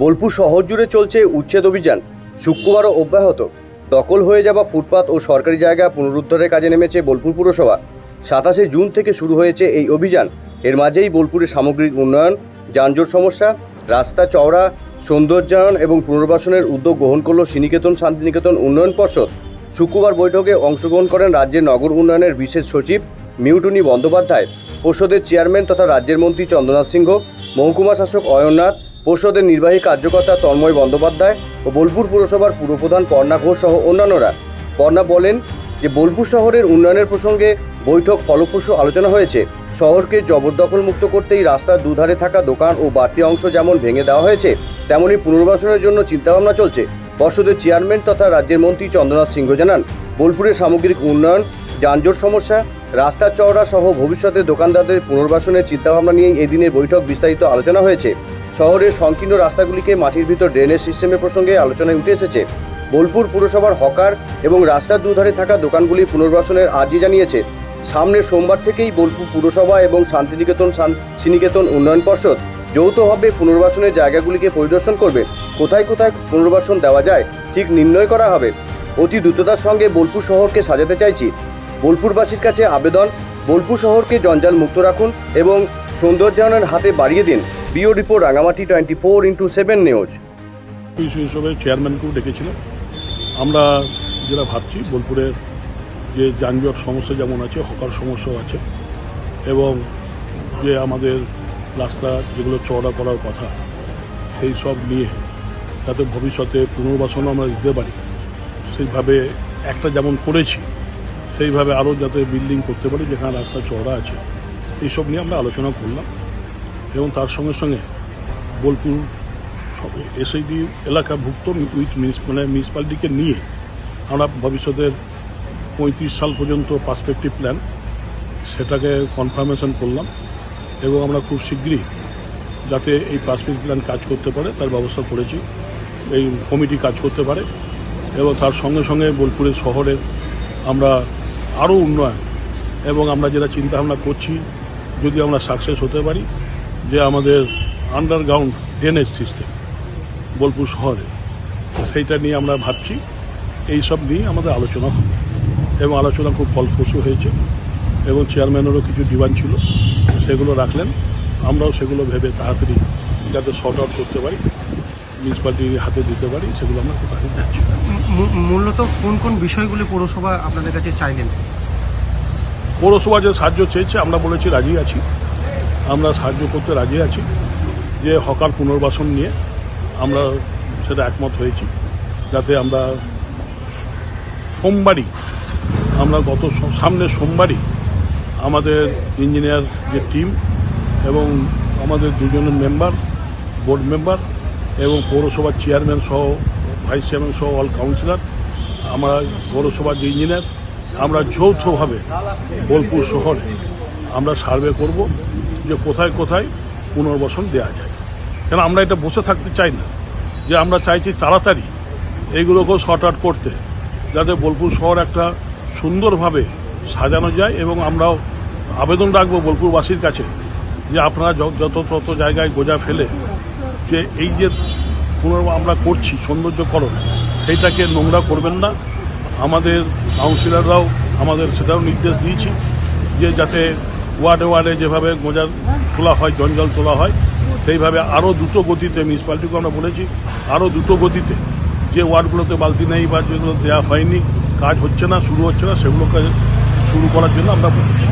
বোলপুর শহর জুড়ে চলছে উচ্ছেদ অভিযান। শুক্রবারও অব্যাহত। দখল হয়ে যাওয়া ফুটপাত ও সরকারি জায়গা পুনরুদ্ধারের কাজে নেমেছে বোলপুর পুরসভা। 27শে জুন থেকে শুরু হয়েছে এই অভিযান। এর মাঝেই বোলপুরের সামগ্রিক উন্নয়ন, যানজট সমস্যা, রাস্তা চওড়া, সৌন্দর্যায়ন এবং পুনর্বাসনের উদ্যোগ গ্রহণ করল শ্রীনিকেতন শান্তিনিকেতন উন্নয়ন পর্ষদ। শুক্রবার বৈঠকে অংশগ্রহণ করেন রাজ্যের নগর উন্নয়নের বিশেষ সচিব মিউটুনি বন্দ্যোপাধ্যায়, পর্ষদের চেয়ারম্যান তথা রাজ্যের মন্ত্রী চন্দ্রনাথ সিংহ, মহকুমা শাসক অয়ননাথ, পর্ষদের নির্বাহী কার্যকর্তা তন্ময় বন্দ্যোপাধ্যায় ও বোলপুর পুরসভার পুরপ্রধান পর্ণা ঘোষ সহ অন্যান্যরা। পর্ণা বলেন যে বোলপুর শহরের উন্নয়নের প্রসঙ্গে বৈঠক ফলপ্রসূ আলোচনা হয়েছে। শহরকে জবরদখল মুক্ত করতেই রাস্তার দুধারে থাকা দোকান ও বাড়তি অংশ যেমন ভেঙে দেওয়া হয়েছে, তেমনি পুনর্বাসনের জন্য চিন্তাভাবনা চলছে। পর্ষদের চেয়ারম্যান তথা রাজ্যের মন্ত্রী চন্দ্রনাথ সিংহ জানান, বোলপুরের সামগ্রিক উন্নয়ন, যানজট সমস্যা, রাস্তা চওড়া সহ ভবিষ্যতে দোকানদারদের পুনর্বাসনের চিন্তাভাবনা নিয়েই এদিনের বৈঠক বিস্তারিত আলোচনা হয়েছে। শহরের সংকীর্ণ রাস্তাগুলিকে মাটির ভিতর ড্রেনেজ সিস্টেমের প্রসঙ্গে আলোচনায় উঠে এসেছে। বোলপুর পুরসভার হকার এবং রাস্তার দুধারে থাকা দোকানগুলি পুনর্বাসনের আর্জি জানিয়েছে। সামনের সোমবার থেকেই বোলপুর পুরসভা এবং শ্রীনিকেতন উন্নয়ন পর্ষদ যৌথভাবে পুনর্বাসনের জায়গাগুলিকে পরিদর্শন করবে। কোথায় কোথায় পুনর্বাসন দেওয়া যায় ঠিক নির্ণয় করা হবে। অতি দ্রুততার সঙ্গে বোলপুর শহরকে সাজাতে চাইছি। বোলপুরবাসীর কাছে আবেদন, বোলপুর শহরকে জঞ্জাল মুক্ত রাখুন এবং সৌন্দর্যায়নের হাতে বাড়িয়ে দিন। বিও রিপোর্ট, রাঙামাটি 24x7 নিউজ। হিসেবে চেয়ারম্যানকেও ডেকেছিলাম। আমরা যেটা ভাবছি, বোলপুরের যে যানজট সমস্যা যেমন আছে, হকার সমস্যাও আছে, এবং যে আমাদের রাস্তা যেগুলো চওড়া করার কথা, সেই সব নিয়ে যাতে ভবিষ্যতে পুনর্বাসনও আমরা দিতে পারি, সেইভাবে একটা যেমন করেছি সেইভাবে আরও যাতে বিল্ডিং করতে পারি যেখানে রাস্তা চওড়া আছে, এইসব নিয়ে আমরা আলোচনা করলাম। এবং তার সঙ্গে সঙ্গে বোলপুর এসআইডি এলাকাভুক্ত মিউনিসিপ্যালিটিকে নিয়ে আমরা ভবিষ্যতের 35 সাল পর্যন্ত পার্সপেক্টিভ প্ল্যান সেটাকে কনফার্মেশন করলাম, এবং আমরা খুব শীঘ্রই যাতে এই পার্সপেক্টিভ প্ল্যান কাজ করতে পারে তার ব্যবস্থা করেছি, এই কমিটি কাজ করতে পারে। এবং তার সঙ্গে সঙ্গে বোলপুরের শহরের আমরা আরও উন্নয়ন, এবং আমরা যেটা চিন্তাভাবনা করছি যদি আমরা সাকসেস হতে পারি, যে আমাদের আন্ডারগ্রাউন্ড ড্রেনেজ সিস্টেম বোলপুর শহরে, সেইটা নিয়ে আমরা ভাবছি। এই সব নিয়ে আমাদের আলোচনা হবে, এবং আলোচনা খুব ফলপ্রসূ হয়েছে, এবং চেয়ারম্যানেরও কিছু ডিমান্ড ছিল, সেগুলো রাখলেন। আমরাও সেগুলো ভেবে তাড়াতাড়ি যাতে শর্ট আউট করতে পারি, মিউনিসিপ্যালিটির হাতে দিতে পারি, সেগুলো আমরা খুব আগে যাচ্ছি। মূলত কোন কোন বিষয়গুলি পৌরসভা আপনাদের কাছে চাইলেন? পৌরসভা যে সাহায্য চেয়েছে আমরা বলেছি রাজি আছি, আমরা সাহায্য করতে রাজি আছি। যে হকার পুনর্বাসন নিয়ে আমরা সেটা একমত হয়েছি, যাতে আমরা সোমবারই, আমরা সামনের সোমবারই আমাদের ইঞ্জিনিয়ার যে টিম এবং আমাদের দুজনের মেম্বার, বোর্ড মেম্বার এবং পৌরসভার চেয়ারম্যান সহ ভাইস চেয়ারম্যান সহ অল কাউন্সিলর, আমরা পৌরসভার যে ইঞ্জিনিয়ার, আমরা যৌথভাবে বোলপুর শহরে আমরা সার্ভে করব যে কোথায় কোথায় পুনর্বাসন দেওয়া যায়। কেন আমরা এটা বসে থাকতে চাই না, যে আমরা চাইছি তাড়াতাড়ি এইগুলোকেও শর্ট আউট করতে, যাতে বোলপুর শহর একটা সুন্দরভাবে সাজানো যায়। এবং আমরাও আবেদন রাখবো বোলপুরবাসীর কাছে যে আপনারা যত জায়গায় গোজা ফেলে যে এই যে আমরা করছি সৌন্দর্যকরণ, সেইটাকে নোংরা করবেন না। আমাদের কাউন্সিলররাও আমাদের সেটাও নির্দেশ দিয়েছি যে যাতে ওয়ার্ডে ওয়ার্ডে যেভাবে গোজা তোলা হয়, জঞ্জাল তোলা হয়, সেইভাবে আরও দ্রুত গতিতে মিউনিসিপ্যালিটিকে আমরা বলেছি আরও দ্রুত গতিতে যে ওয়ার্ডগুলোতে বালতি নেই বা যেগুলো দেওয়া হয়নি, কাজ হচ্ছে না, শুরু হচ্ছে না, সেগুলোকে শুরু করার জন্য আমরা বলেছি।